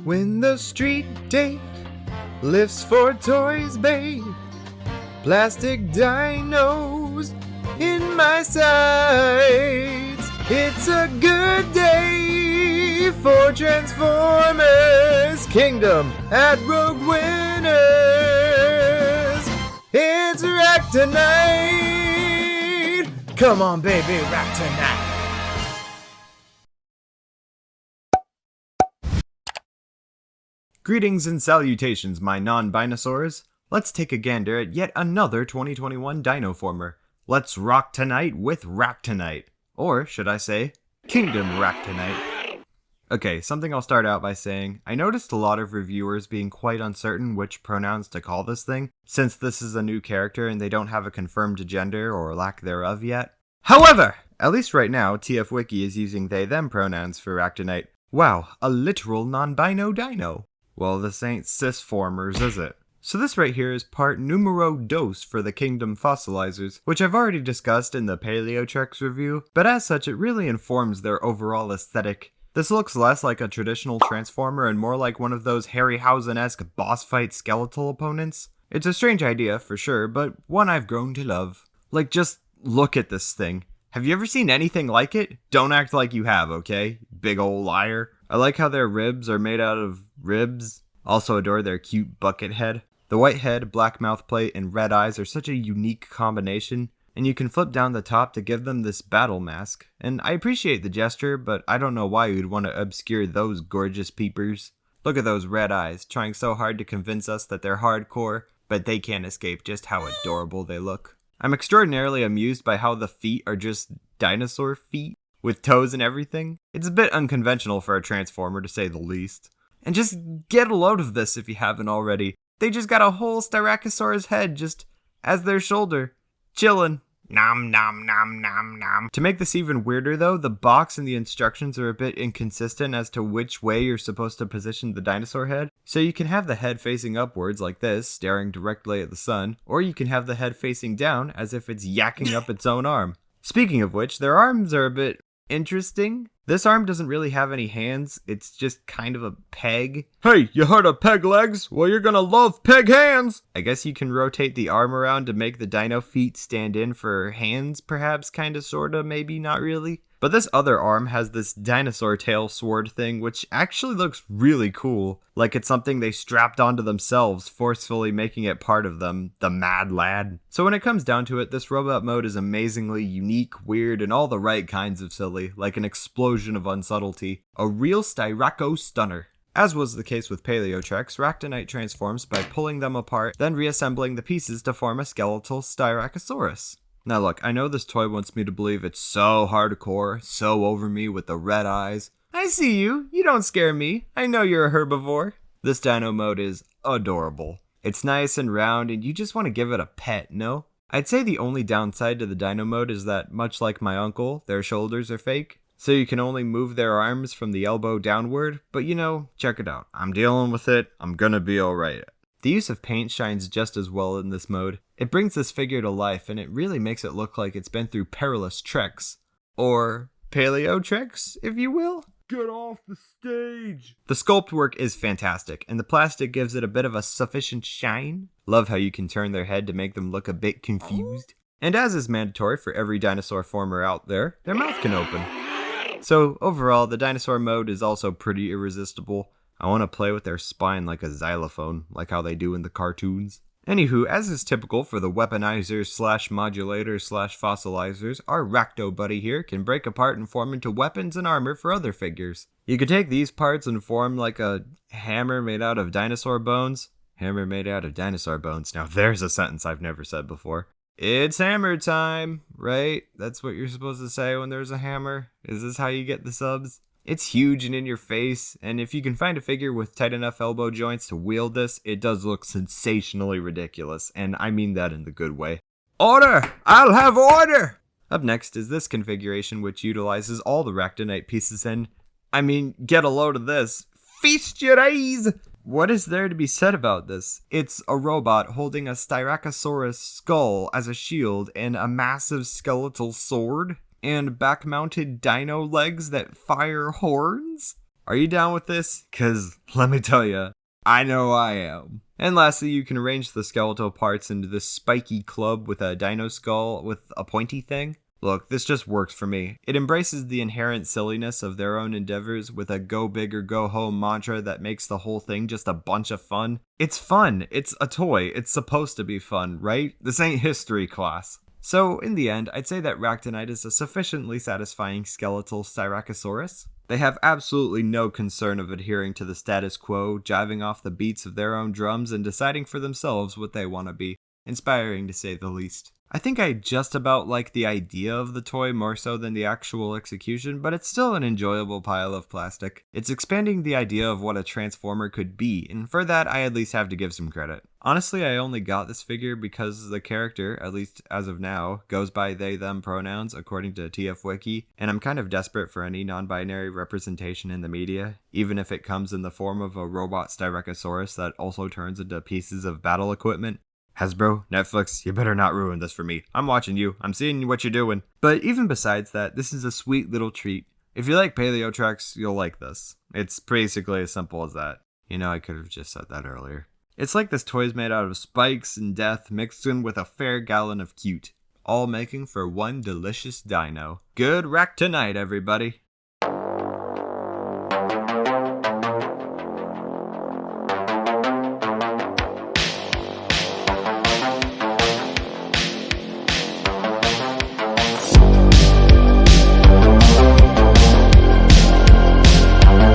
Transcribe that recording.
When the street date lifts for toys, babe, plastic dinos in my sights. It's a good day for Transformers Kingdom at Rogue Winners. It's Ractonite. Come on, baby, Ractonite. Greetings and salutations, my non-binosaurs. Let's take a gander at yet another 2021 Dino Former. Let's rock tonight with Ractonite. Or, should I say, Kingdom Ractonite. Okay, something I'll start out by saying, I noticed a lot of reviewers being quite uncertain which pronouns to call this thing, since this is a new character and they don't have a confirmed gender or lack thereof yet. However, at least right now, TF Wiki is using they-them pronouns for Ractonite. Wow, a literal non-bino dino. Well, this ain't cis-formers, is it? So this right here is part numero dos for the Kingdom Fossilizers, which I've already discussed in the Paleotrex review, but as such it really informs their overall aesthetic. This looks less like a traditional Transformer and more like one of those Harryhausen-esque boss fight skeletal opponents. It's a strange idea, for sure, but one I've grown to love. Like, just look at this thing. Have you ever seen anything like it? Don't act like you have, okay? Big ol' liar. I like how their ribs are made out of ribs. Also adore their cute bucket head. The white head, black mouth plate, and red eyes are such a unique combination, and you can flip down the top to give them this battle mask. And I appreciate the gesture, but I don't know why you'd want to obscure those gorgeous peepers. Look at those red eyes, trying so hard to convince us that they're hardcore, but they can't escape just how adorable they look. I'm extraordinarily amused by how the feet are just dinosaur feet, with toes and everything. It's a bit unconventional for a Transformer, to say the least. And just get a load of this if you haven't already. They just got a whole Styracosaurus head just as their shoulder. Chillin'. Nom nom nom nom nom. To make this even weirder though, the box and the instructions are a bit inconsistent as to which way you're supposed to position the dinosaur head. So you can have the head facing upwards like this, staring directly at the sun, or you can have the head facing down as if it's yakking up its own arm. Speaking of which, their arms are a bit interesting. This arm doesn't really have any hands, it's just kind of a peg. Hey, you heard of peg legs? Well, you're gonna love peg hands! I guess you can rotate the arm around to make the dino feet stand in for hands, perhaps, kinda, sorta, maybe, not really. But this other arm has this dinosaur tail sword thing, which actually looks really cool. Like it's something they strapped onto themselves, forcefully making it part of them, the mad lad. So when it comes down to it, this robot mode is amazingly unique, weird, and all the right kinds of silly, like an explosion of unsubtlety. A real Styraco stunner. As was the case with Paleotrex, Ractonite transforms by pulling them apart, then reassembling the pieces to form a skeletal Styracosaurus. Now look, I know this toy wants me to believe it's so hardcore, so over me with the red eyes. I see you, you don't scare me, I know you're a herbivore. This dino mode is adorable. It's nice and round and you just want to give it a pet, no? I'd say the only downside to the dino mode is that, much like my uncle, their shoulders are fake. So you can only move their arms from the elbow downward, but you know, check it out. I'm dealing with it, I'm gonna be alright. The use of paint shines just as well in this mode. It brings this figure to life and it really makes it look like it's been through perilous treks. Or paleo-treks, if you will. Get off the stage! The sculpt work is fantastic and the plastic gives it a bit of a sufficient shine. Love how you can turn their head to make them look a bit confused. And as is mandatory for every dinosaur former out there, their mouth can open. So overall, the dinosaur mode is also pretty irresistible. I want to play with their spine like a xylophone, like how they do in the cartoons. Anywho, as is typical for the weaponizers slash modulators slash fossilizers, our Racto buddy here can break apart and form into weapons and armor for other figures. You could take these parts and form like a hammer made out of dinosaur bones. Hammer made out of dinosaur bones. Now there's a sentence I've never said before. It's hammer time, right? That's what you're supposed to say when there's a hammer. Is this how you get the subs? It's huge and in your face, and if you can find a figure with tight enough elbow joints to wield this, it does look sensationally ridiculous, and I mean that in the good way. Order! I'll have order! Up next is this configuration, which utilizes all the Ractonite pieces and, get a load of this. Feast your eyes! What is there to be said about this? It's a robot holding a Styracosaurus skull as a shield and a massive skeletal sword, and back-mounted dino legs that fire horns? Are you down with this? Cause let me tell you, I know I am. And lastly, you can arrange the skeletal parts into this spiky club with a dino skull with a pointy thing. Look, this just works for me. It embraces the inherent silliness of their own endeavors with a go big or go home mantra that makes the whole thing just a bunch of fun. It's fun. It's a toy. It's supposed to be fun, right? This ain't history class. So, in the end, I'd say that Ractonite is a sufficiently satisfying skeletal Styracosaurus. They have absolutely no concern of adhering to the status quo, jiving off the beats of their own drums and deciding for themselves what they want to be. Inspiring to say the least. I think I just about like the idea of the toy more so than the actual execution, but it's still an enjoyable pile of plastic. It's expanding the idea of what a Transformer could be, and for that I at least have to give some credit. Honestly, I only got this figure because the character, at least as of now, goes by they them pronouns according to TF Wiki, and I'm kind of desperate for any non-binary representation in the media, even if it comes in the form of a robot Styracosaurus that also turns into pieces of battle equipment. Hasbro, Netflix, you better not ruin this for me. I'm watching you. I'm seeing what you're doing. But even besides that, this is a sweet little treat. If you like Paleo Treks, you'll like this. It's basically as simple as that. You know, I could have just said that earlier. It's like this toy is made out of spikes and death mixed in with a fair gallon of cute. All making for one delicious dino. Good Ractonite, everybody.